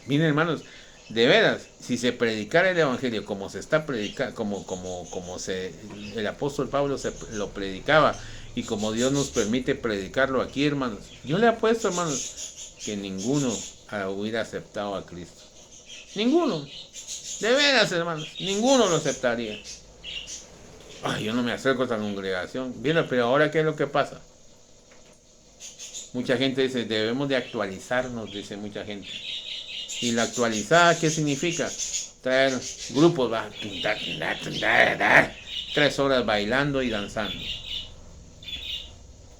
Miren, hermanos, de veras, si se predicara el evangelio como se está predicando, como el apóstol Pablo lo predicaba, y como Dios nos permite predicarlo aquí, hermanos, yo le apuesto, hermanos, que ninguno hubiera aceptado a Cristo. Ninguno. De veras, hermanos, ninguno lo aceptaría. Yo no me acerco a esta congregación. Bien, pero ahora ¿qué es lo que pasa? Mucha gente dice, debemos de actualizarnos, dice mucha gente. ¿Y la actualizada qué significa? Traer grupos, 3 horas bailando y danzando.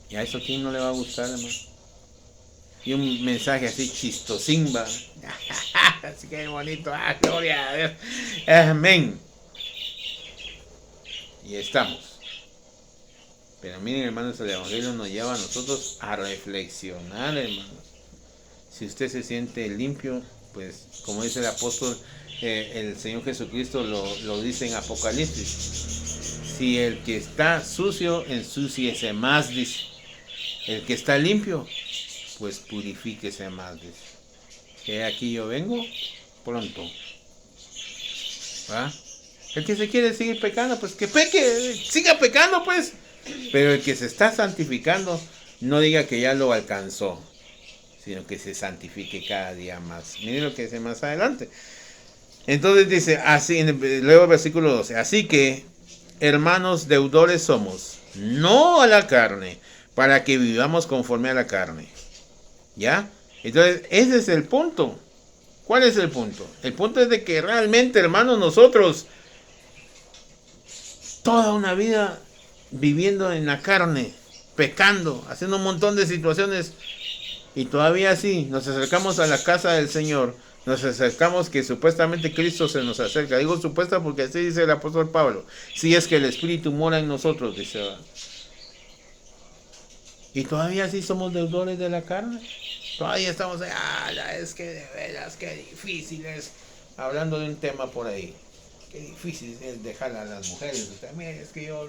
¿Y a eso quién no le va a gustar, hermano? Y un mensaje así chistosín, va. Así que bonito, gloria a Dios. Amén. Y estamos. Pero miren, hermanos, el evangelio nos lleva a nosotros a reflexionar, hermanos. Si usted se siente limpio, pues como dice el apóstol, el Señor Jesucristo lo dice en Apocalipsis. Si el que está sucio, ensúciese más, dice. El que está limpio, pues purifíquese más, dice. Que aquí yo vengo pronto. ¿Va? El que se quiere seguir pecando, pues que peque, siga pecando, pues. Pero el que se está santificando, no diga que ya lo alcanzó, sino que se santifique cada día más. Miren lo que dice más adelante. Entonces dice, así, luego el versículo 12, así que, hermanos, deudores somos, no a la carne, para que vivamos conforme a la carne. ¿Ya? Entonces, ese es el punto. ¿Cuál es el punto? El punto es de que realmente, hermanos, nosotros, toda una vida viviendo en la carne, pecando, haciendo un montón de situaciones Y todavía sí, nos acercamos a la casa del Señor, nos acercamos que supuestamente Cristo se nos acerca. Digo supuesta porque así dice el apóstol Pablo. Si es que el Espíritu mora en nosotros, dice. Y todavía sí somos deudores de la carne. Todavía estamos ahí, es que de veras, qué difícil es. Hablando de un tema por ahí. Qué difícil es dejar a las mujeres. O sea, mire, es que yo...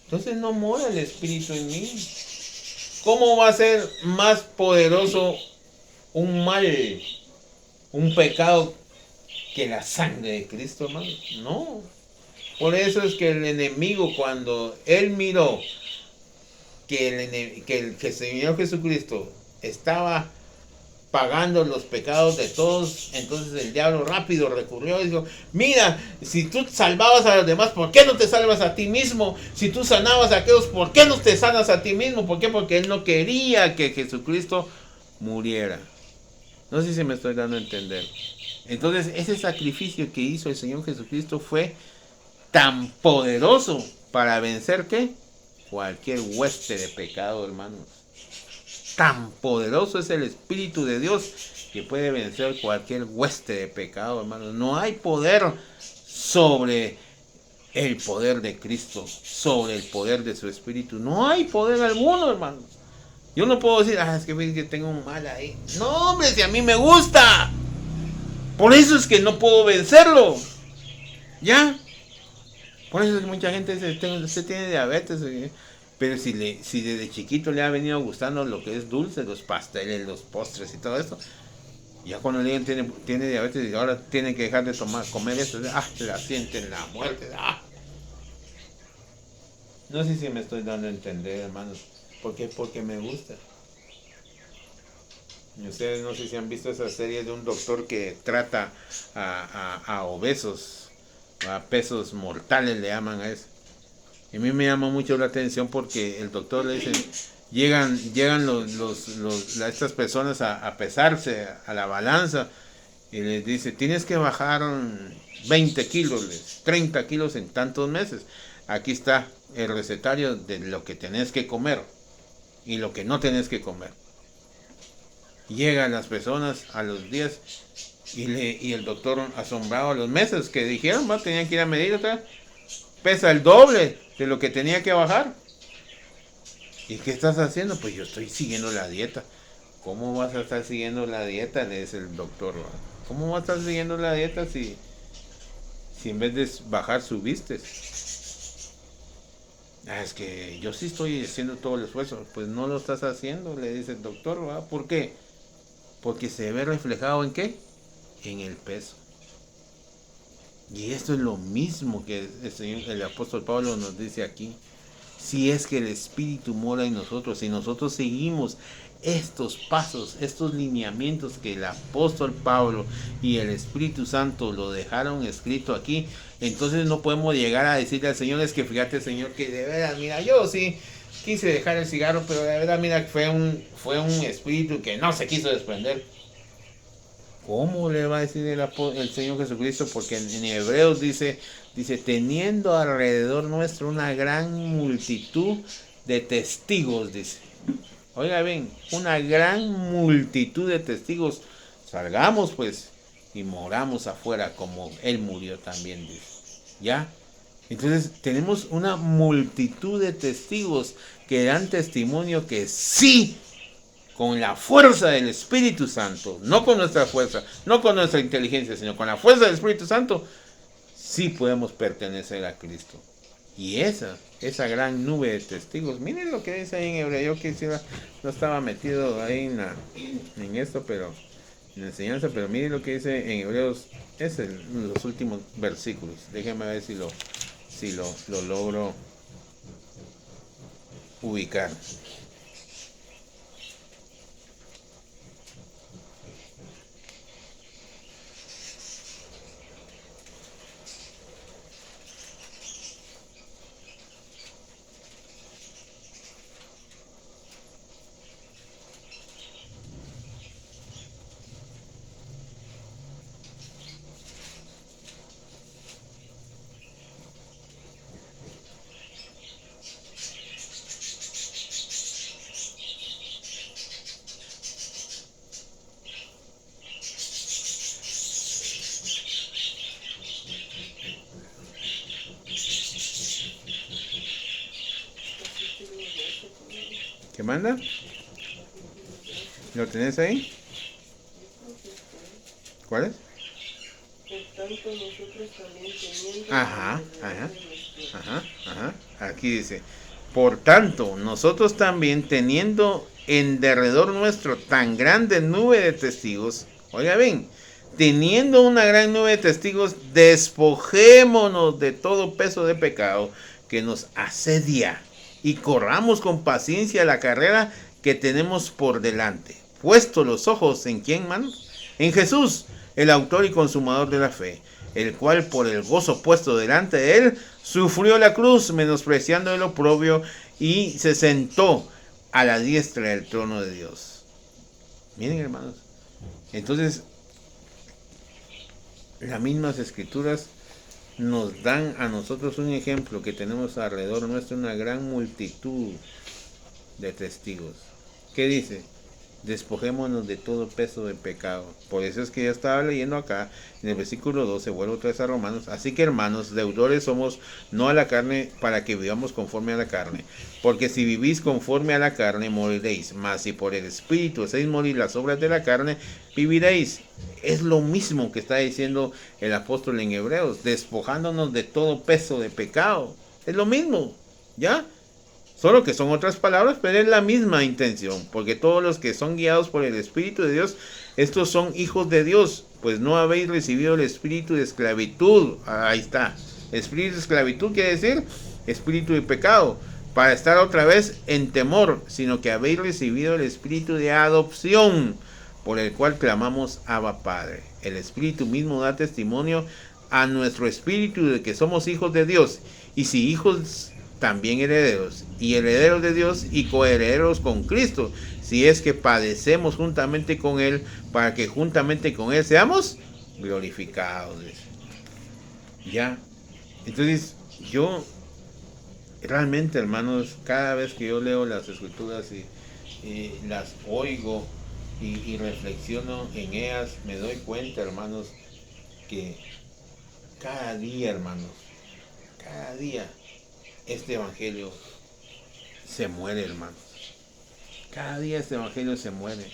Entonces no mora el Espíritu en mí. ¿Cómo va a ser más poderoso un mal, un pecado que la sangre de Cristo, hermano? No. Por eso es que el enemigo, cuando él miró que el Señor Jesucristo estaba pagando los pecados de todos, entonces el diablo rápido recurrió y dijo, mira, si tú salvabas a los demás, ¿por qué no te salvas a ti mismo? Si tú sanabas a aquellos, ¿por qué no te sanas a ti mismo? ¿Por qué? Porque él no quería que Jesucristo muriera. No sé si me estoy dando a entender. Entonces ese sacrificio que hizo el Señor Jesucristo fue tan poderoso para vencer ¿qué? Cualquier hueste de pecado, hermanos. Tan poderoso es el Espíritu de Dios que puede vencer cualquier hueste de pecado, hermanos. No hay poder sobre el poder de Cristo, sobre el poder de su Espíritu. No hay poder alguno, hermanos. Yo no puedo decir, es que tengo un mal ahí. No, hombre, si a mí me gusta. Por eso es que no puedo vencerlo. ¿Ya? Por eso es que mucha gente dice, usted tiene diabetes. Pero si desde chiquito le ha venido gustando lo que es dulce, los pasteles, los postres y todo eso, ya cuando alguien tiene diabetes y ahora tiene que dejar de comer eso, la sienten la muerte. No sé si me estoy dando a entender, hermanos. ¿Por qué? Porque me gusta. Y ustedes no sé si han visto esa serie de un doctor que trata a obesos, a pesos mortales le llaman a eso. Y a mí me llama mucho la atención porque el doctor le dice, llegan estas personas a pesarse a la balanza y les dice, tienes que bajar 20 kilos, 30 kilos en tantos meses. Aquí está el recetario de lo que tenés que comer y lo que no tenés que comer. Llegan las personas a los días y el doctor asombrado a los meses que dijeron, tenían que ir a medir otra, pesa el doble de lo que tenía que bajar. ¿Y qué estás haciendo? Pues yo estoy siguiendo la dieta. ¿Cómo vas a estar siguiendo la dieta? Le dice el doctor. ¿Cómo vas a estar siguiendo la dieta si en vez de bajar subiste? Es que yo sí estoy haciendo todo el esfuerzo. Pues no lo estás haciendo, le dice el doctor. ¿Verdad? ¿Por qué? Porque se ve reflejado en ¿qué? En el peso. Y esto es lo mismo que el apóstol Pablo nos dice aquí. Si es que el Espíritu mora en nosotros y nosotros seguimos estos pasos, estos lineamientos que el apóstol Pablo y el Espíritu Santo lo dejaron escrito aquí, entonces no podemos llegar a decirle al Señor, es que fíjate Señor, que de verdad, mira, yo sí quise dejar el cigarro, pero de verdad, mira, fue un espíritu que no se quiso desprender. ¿Cómo le va a decir el Señor Jesucristo? Porque en Hebreos dice, teniendo alrededor nuestro una gran multitud de testigos, dice. Oiga bien, una gran multitud de testigos. Salgamos pues y moramos afuera como Él murió también, dice. ¿Ya? Entonces tenemos una multitud de testigos que dan testimonio que sí, con la fuerza del Espíritu Santo, no con nuestra fuerza, no con nuestra inteligencia, sino con la fuerza del Espíritu Santo, sí podemos pertenecer a Cristo. Y esa gran nube de testigos, miren lo que dice ahí en Hebreo, yo quisiera, no estaba metido ahí en esto, pero en la enseñanza, pero miren lo que dice en Hebreos, es los últimos versículos. Déjenme ver si lo logro ubicar. ¿Qué manda? ¿Lo tenés ahí? ¿Cuál es? Por tanto, nosotros también teniendo Ajá, alrededor ajá, de nuestro... ajá, ajá. Aquí dice, por tanto, nosotros también teniendo en derredor nuestro tan grande nube de testigos, oiga bien, teniendo una gran nube de testigos, despojémonos de todo peso de pecado que nos asedia y corramos con paciencia la carrera que tenemos por delante. Puesto los ojos en quién, manos? En Jesús, el autor y consumador de la fe, el cual por el gozo puesto delante de él sufrió la cruz, menospreciando el oprobio, y se sentó a la diestra del trono de Dios. Miren, hermanos, entonces las mismas escrituras nos dan a nosotros un ejemplo, que tenemos alrededor nuestro una gran multitud de testigos. ¿Qué dice? Despojémonos de todo peso de pecado. Por eso es que yo estaba leyendo acá en el versículo 12, vuelvo otra vez a Romanos. Así que, hermanos, deudores somos no a la carne, para que vivamos conforme a la carne. Porque si vivís conforme a la carne, moriréis. Mas si por el Espíritu hacéis morir las obras de la carne, viviréis. Es lo mismo que está diciendo el apóstol en Hebreos, despojándonos de todo peso de pecado. Es lo mismo, ¿ya? Solo que son otras palabras, pero es la misma intención, porque todos los que son guiados por el Espíritu de Dios, estos son hijos de Dios, pues no habéis recibido el espíritu de esclavitud. Ahí está. Espíritu de esclavitud quiere decir espíritu de pecado, para estar otra vez en temor, sino que habéis recibido el espíritu de adopción, por el cual clamamos Abba Padre. El Espíritu mismo da testimonio a nuestro espíritu de que somos hijos de Dios, y si hijos, también herederos, y herederos de Dios y coherederos con Cristo, si es que padecemos juntamente con Él, para que juntamente con Él seamos glorificados. Ya, entonces yo realmente, hermanos, cada vez que yo leo las escrituras y las oigo y reflexiono en ellas, me doy cuenta, hermanos, que cada día, hermanos, cada día este evangelio se muere, hermanos. Cada día este evangelio se muere.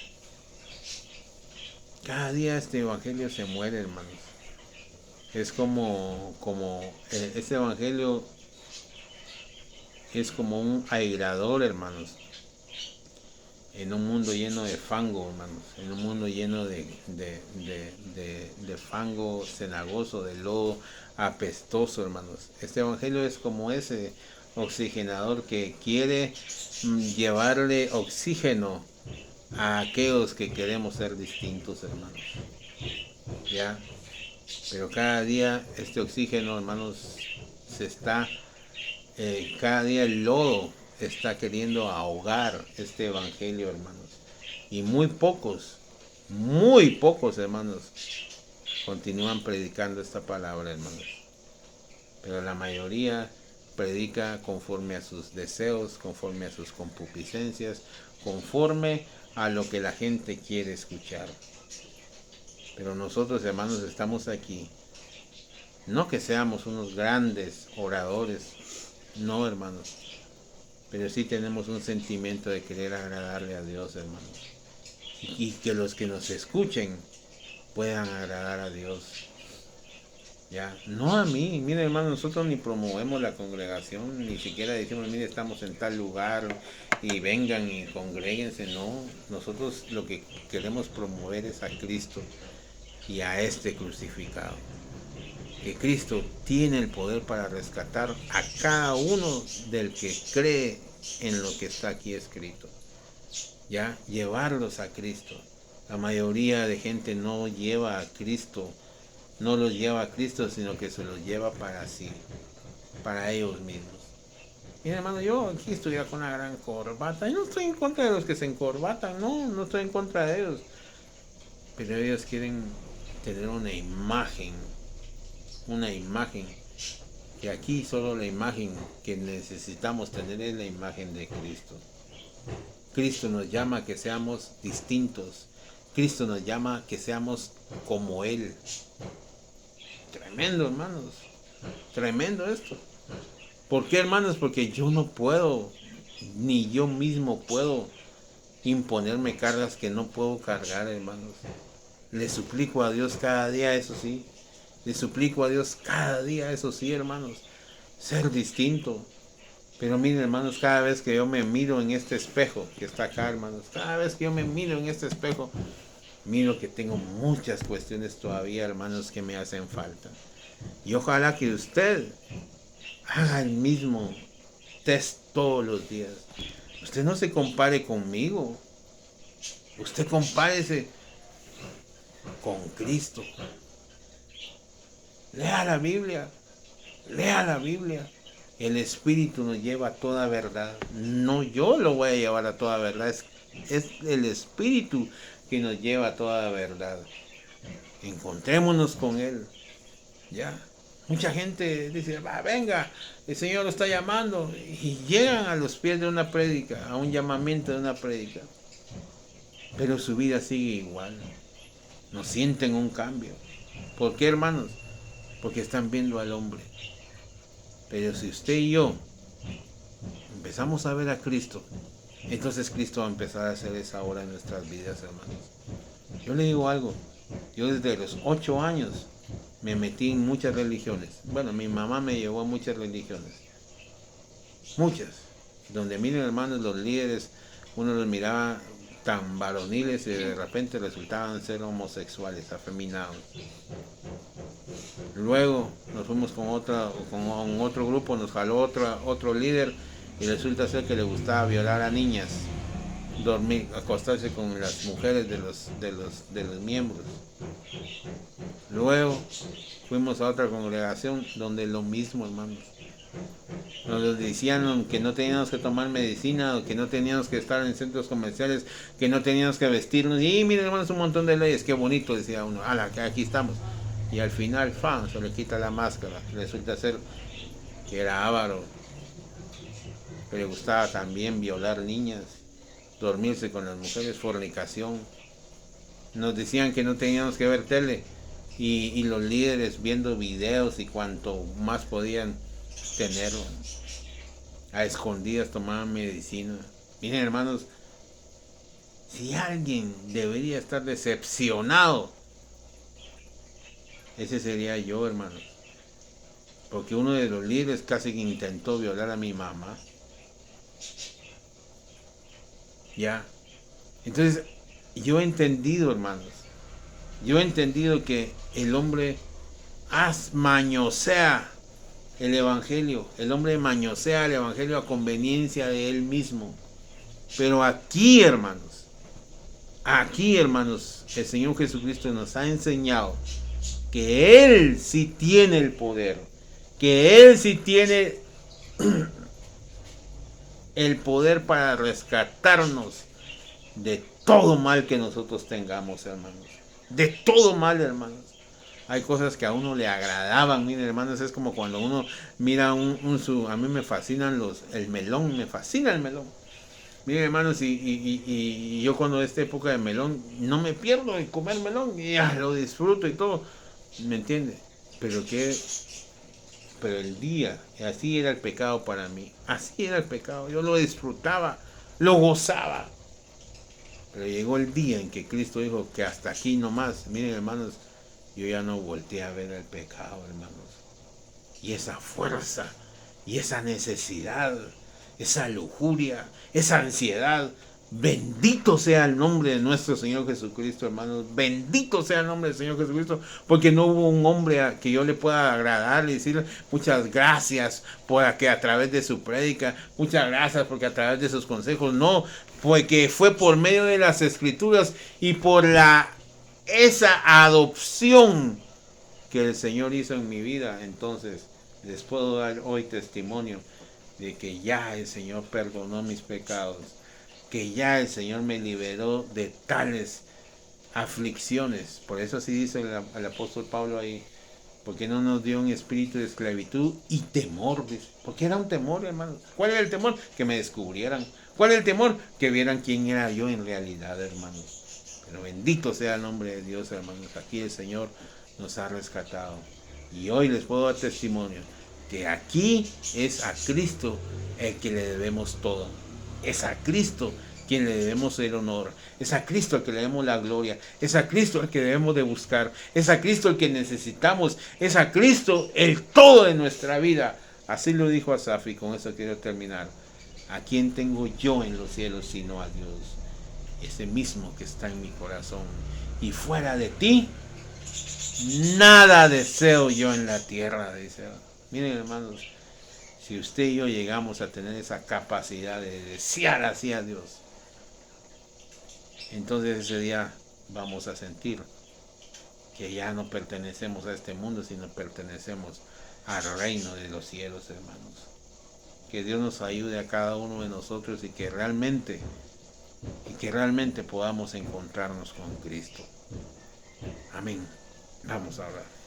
Cada día este evangelio se muere, hermanos. Es como este evangelio es como un airador, hermanos, en un mundo lleno de fango, hermanos, en un mundo lleno de fango cenagoso, de lodo apestoso, hermanos. Este evangelio es como ese oxigenador que quiere llevarle oxígeno a aquellos que queremos ser distintos, hermanos. Ya, pero cada día este oxígeno, hermanos, se está, cada día el lodo está queriendo ahogar este evangelio, hermanos. Y muy pocos, hermanos, continúan predicando esta palabra, hermanos. Pero la mayoría predica conforme a sus deseos, conforme a sus concupiscencias, conforme a lo que la gente quiere escuchar. Pero nosotros, hermanos, estamos aquí. No que seamos unos grandes oradores, no, hermanos. Pero sí tenemos un sentimiento de querer agradarle a Dios, hermanos. Y que los que nos escuchen puedan agradar a Dios. Ya, no a mí, mire, hermano, nosotros ni promovemos la congregación, ni siquiera decimos, mire, estamos en tal lugar y vengan y congréguense, no. Nosotros lo que queremos promover es a Cristo y a este crucificado. Que Cristo tiene el poder para rescatar a cada uno del que cree en lo que está aquí escrito. Ya, llevarlos a Cristo. La mayoría de gente no lleva a Cristo, no los lleva a Cristo, sino que se los lleva para sí, para ellos mismos. Mira, hermano, yo aquí estuviera con una gran corbata. Yo no estoy en contra de los que se encorbatan, no estoy en contra de ellos. Pero ellos quieren tener una imagen, que aquí solo la imagen que necesitamos tener es la imagen de Cristo. Cristo nos llama a que seamos distintos. Cristo nos llama a que seamos como Él. Tremendo, hermanos. Tremendo esto. ¿Por qué, hermanos? Porque yo no puedo. Ni yo mismo puedo imponerme cargas que no puedo cargar, hermanos. Le suplico a Dios cada día, eso sí. Le suplico a Dios cada día, eso sí, hermanos. Ser distinto. Pero miren, hermanos, cada vez que yo me miro en este espejo que está acá, hermanos, cada vez que yo me miro en este espejo, miro que tengo muchas cuestiones todavía, hermanos, que me hacen falta. Y ojalá que usted haga el mismo test todos los días. Usted no se compare conmigo. Usted compárese con Cristo. Lea la Biblia. Lea la Biblia. El Espíritu nos lleva a toda verdad. No yo lo voy a llevar a toda verdad. Es el Espíritu que nos lleva a toda verdad. Encontrémonos con Él. Ya. Mucha gente dice, va, venga, el Señor lo está llamando. Y llegan a los pies de una prédica, a un llamamiento de una prédica. Pero su vida sigue igual. No sienten un cambio. ¿Por qué, hermanos? Porque están viendo al hombre. Pero si usted y yo empezamos a ver a Cristo, entonces Cristo va a empezar a hacer esa obra en nuestras vidas, hermanos. Yo le digo algo. Yo desde los 8 años me metí en muchas religiones. Bueno, mi mamá me llevó a muchas religiones. Muchas. Donde miren, hermanos, los líderes, uno los miraba tan varoniles y de repente resultaban ser homosexuales, afeminados. Luego nos fuimos con otro grupo, nos jaló otro líder y resulta ser que le gustaba violar a niñas, dormir, acostarse con las mujeres de los miembros. Luego fuimos a otra congregación donde lo mismo, hermanos. Nos decían que no teníamos que tomar medicina, que no teníamos que estar en centros comerciales, que no teníamos que vestirnos. Y miren, hermanos, un montón de leyes, qué bonito, decía uno. ¡Hala, que aquí estamos! Y al final, ¡fam!, se le quita la máscara. Resulta ser que era avaro, que le gustaba también violar niñas, dormirse con las mujeres, fornicación. Nos decían que no teníamos que ver tele. Y los líderes viendo videos y cuanto más podían tenerlo. A escondidas tomaban medicina. Miren, hermanos, si alguien debería estar decepcionado, ese sería yo, hermanos. Porque uno de los líderes casi que intentó violar a mi mamá. Ya. Entonces, yo he entendido, hermanos. Yo he entendido que el hombre mañosea el evangelio. El hombre mañosea el evangelio a conveniencia de él mismo. Pero aquí, hermanos, el Señor Jesucristo nos ha enseñado que Él sí tiene el poder, que Él sí tiene el poder para rescatarnos de todo mal que nosotros tengamos, hermanos. De todo mal, hermanos. Hay cosas que a uno le agradaban, miren, hermanos, es como cuando uno mira a mí me fascinan el melón, me fascina el melón. Miren, hermanos, y yo cuando esta época de melón, no me pierdo de comer melón, y ya, lo disfruto y todo, ¿me entiende? Pero el día, así era el pecado para mí, así era el pecado, yo lo disfrutaba, lo gozaba. Pero llegó el día en que Cristo dijo que hasta aquí nomás, miren, hermanos, yo ya no volteé a ver el pecado, hermanos. Y esa fuerza, y esa necesidad, esa lujuria, esa ansiedad. Bendito sea el nombre de nuestro Señor Jesucristo, hermanos. Bendito sea el nombre del Señor Jesucristo. Porque no hubo un hombre a que yo le pueda agradar y decirle muchas gracias porque a través de su prédica, muchas gracias porque a través de sus consejos. No, porque fue por medio de las Escrituras y por esa adopción que el Señor hizo en mi vida. Entonces les puedo dar hoy testimonio de que ya el Señor perdonó mis pecados, que ya el Señor me liberó de tales aflicciones. Por eso así dice el apóstol Pablo ahí, porque no nos dio un espíritu de esclavitud y temor. Porque era un temor, hermanos. ¿Cuál era el temor? Que me descubrieran. ¿Cuál era el temor? Que vieran quién era yo en realidad, hermanos. Pero bendito sea el nombre de Dios, hermanos. Aquí el Señor nos ha rescatado. Y hoy les puedo dar testimonio que aquí es a Cristo el que le debemos todo. Es a Cristo quien le debemos el honor, es a Cristo al que le debemos la gloria, es a Cristo al que debemos de buscar, es a Cristo el que necesitamos, es a Cristo el todo de nuestra vida. Así lo dijo Asaf, y con eso quiero terminar. ¿A quién tengo yo en los cielos sino a Dios? Ese mismo que está en mi corazón. Y fuera de ti, nada deseo yo en la tierra, dice. Miren, hermanos, si usted y yo llegamos a tener esa capacidad de desear así a Dios, entonces ese día vamos a sentir que ya no pertenecemos a este mundo, sino pertenecemos al reino de los cielos, hermanos. Que Dios nos ayude a cada uno de nosotros y que realmente podamos encontrarnos con Cristo. Amén. Vamos a orar.